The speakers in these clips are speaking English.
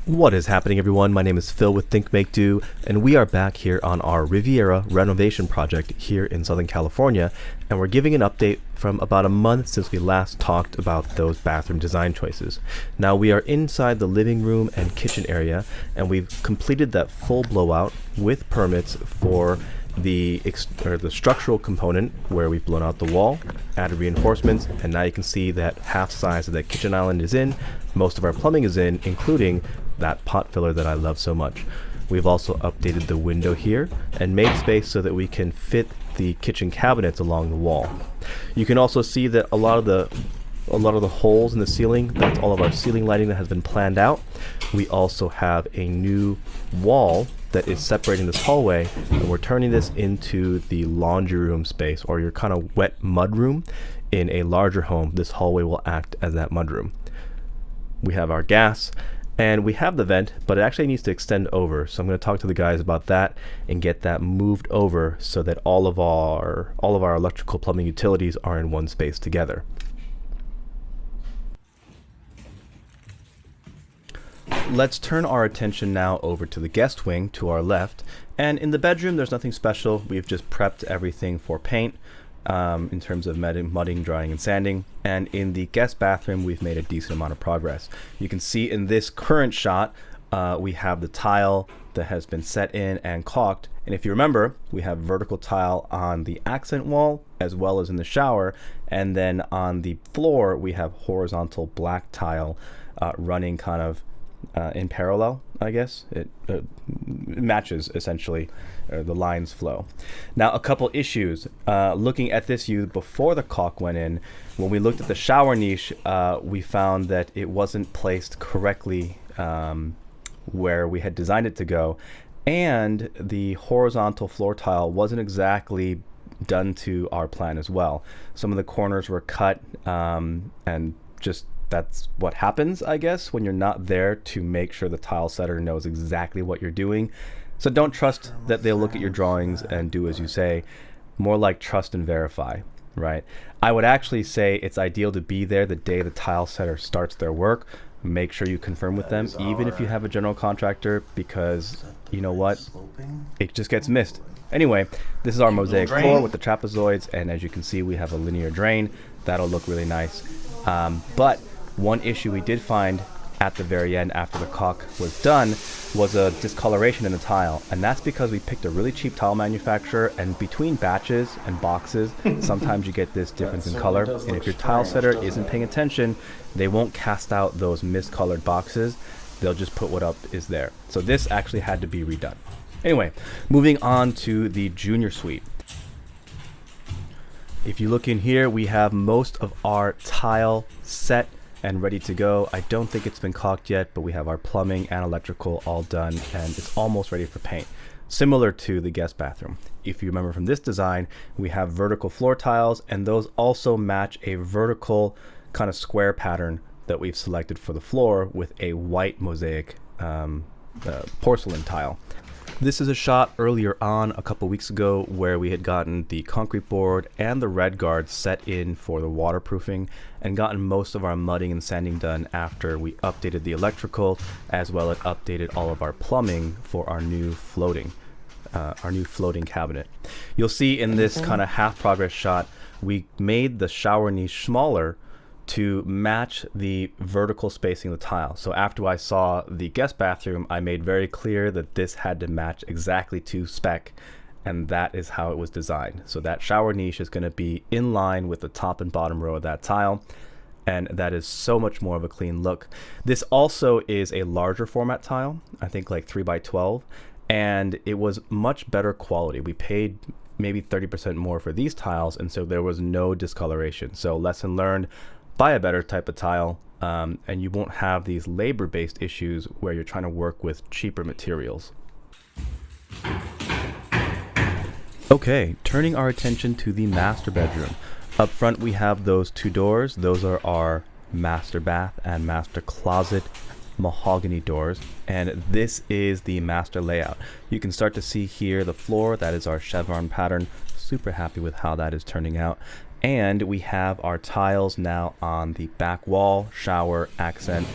What is happening, everyone? My name is Phil with Think Make Do, and we are back here on our Riviera renovation project here in Southern California, and we're giving an update from about a month since we last talked about those bathroom design choices. Now we are inside the living room and kitchen area, and we've completed that full blowout with permits for the structural component where we've blown out the wall, added reinforcements, and now you can see that half size of that kitchen island is in. Most of our plumbing is in, including that pot filler that I love so much. We've also updated the window here and made space so that we can fit the kitchen cabinets along the wall. You can also see that a lot of the holes in the ceiling, that's all of our ceiling lighting that has been planned out. We also have a new wall that is separating this hallway, and we're turning this into the laundry room space, or your kind of wet mud room. In a larger home, this hallway will act as that mud room. We have our gas, and we have the vent, but it actually needs to extend over. So I'm going to talk to the guys about that and get that moved over so that all of our electrical plumbing utilities are in one space together. Let's turn our attention now over to the guest wing to our left. And in the bedroom, there's nothing special. We've just prepped everything for paint in terms of mudding, drying, and sanding. And in the guest bathroom, we've made a decent amount of progress. You can see in this current shot, we have the tile that has been set in and caulked. And if you remember, we have vertical tile on the accent wall as well as in the shower. And then on the floor, we have horizontal black tile running kind of in parallel, I guess. It matches essentially, the lines flow. Now, a couple issues. Looking at this view before the caulk went in, when we looked at the shower niche, we found that it wasn't placed correctly where we had designed it to go, and the horizontal floor tile wasn't exactly done to our plan as well. Some of the corners were cut, and just that's what happens, I guess, when you're not there to make sure the tile setter knows exactly what you're doing. So don't trust that they'll look at your drawings and do as you say. More like trust and verify, right? I would actually say it's ideal to be there the day the tile setter starts their work. Make sure you confirm with them, even if you have a general contractor, because you know what? It just gets missed. Anyway, this is our mosaic floor with the trapezoids, and as you can see, we have a linear drain. That'll look really nice. But one issue we did find at the very end after the caulk was done was a discoloration in the tile, and that's because we picked a really cheap tile manufacturer, and between batches and boxes sometimes you get this difference in color, and if your tile setter isn't paying attention, they won't cast out those miscolored boxes. They'll just put what up is there. So this actually had to be redone. Anyway, moving on to the junior suite. If you look in here, we have most of our tile set and ready to go. I don't think it's been caulked yet, but we have our plumbing and electrical all done, and it's almost ready for paint, similar to the guest bathroom. If you remember from this design, we have vertical floor tiles, and those also match a vertical kind of square pattern that we've selected for the floor with a white mosaic porcelain tile. This is a shot earlier on a couple weeks ago where we had gotten the concrete board and the red guard set in for the waterproofing and gotten most of our mudding and sanding done after we updated the electrical, as well as updated all of our plumbing for our new floating cabinet. You'll see in this kind of half progress shot, we made the shower niche smaller to match the vertical spacing of the tile. So after I saw the guest bathroom, I made very clear that this had to match exactly to spec, and that is how it was designed. So that shower niche is going to be in line with the top and bottom row of that tile, and that is so much more of a clean look. This also is a larger format tile, I think like 3x12, and it was much better quality. We paid maybe 30% more for these tiles, and so there was no discoloration. So lesson learned, buy a better type of tile, and you won't have these labor-based issues where you're trying to work with cheaper materials. Okay, turning our attention to the master bedroom. Up front we have those two doors. Those are our master bath and master closet mahogany doors, and this is the master layout. You can start to see here the floor. That is our chevron pattern. Super happy with how that is turning out. And we have our tiles now on the back wall, shower, accent,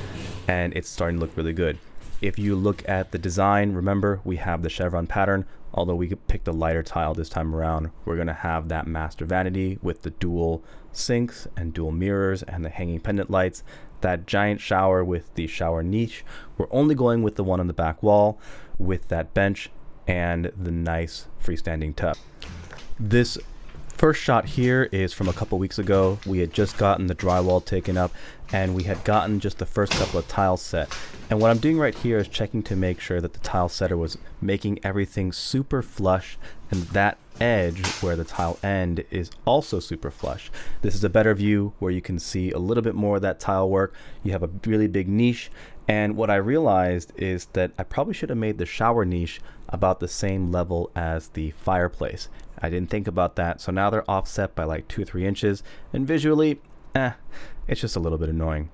and it's starting to look really good. If you look at the design, remember we have the chevron pattern. Although we picked a lighter tile this time around, we're gonna have that master vanity with the dual sinks and dual mirrors and the hanging pendant lights. That giant shower with the shower niche. We're only going with the one on the back wall with that bench and the nice freestanding tub. This first shot here is from a couple weeks ago. We had just gotten the drywall taken up and we had gotten just the first couple of tiles set. And what I'm doing right here is checking to make sure that the tile setter was making everything super flush and that edge where the tile end is also super flush. This is a better view where you can see a little bit more of that tile work. You have a really big niche, and what I realized is that I probably should have made the shower niche about the same level as the fireplace. I didn't think about that, so now they're offset by like 2 or 3 inches, and visually, it's just a little bit annoying.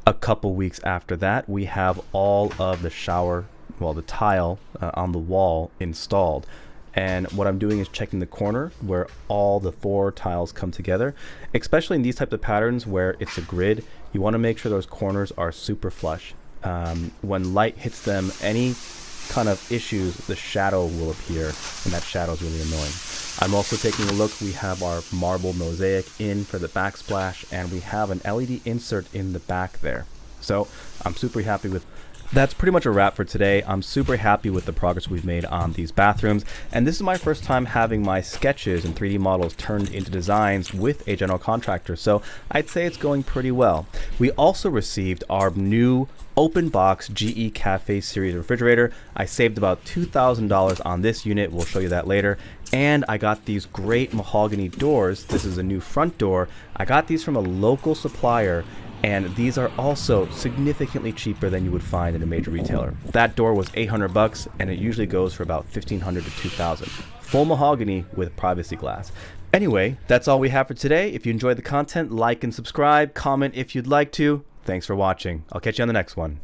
A couple weeks after that, we have all of the shower, well, the tile on the wall installed. And what I'm doing is checking the corner where all the 4 tiles come together, especially in these types of patterns where it's a grid. You want to make sure those corners are super flush. When light hits them, any kind of issues, the shadow will appear, and that shadow is really annoying. I'm also taking a look. We have our marble mosaic in for the backsplash, and we have an LED insert in the back there. So I'm super happy with. That's pretty much a wrap for today. I'm super happy with the progress we've made on these bathrooms, and this is my first time having my sketches and 3D models turned into designs with a general contractor, so I'd say it's going pretty well. We also received our new open box GE Cafe series refrigerator. I saved about $2,000 on this unit. We'll show you that later. And I got these great mahogany doors. This is a new front door. I got these from a local supplier, and these are also significantly cheaper than you would find in a major retailer. That door was $800 and it usually goes for about $1,500 to $2,000. Full mahogany with privacy glass. Anyway, that's all we have for today. If you enjoyed the content, like and subscribe, comment if you'd like to. Thanks for watching. I'll catch you on the next one.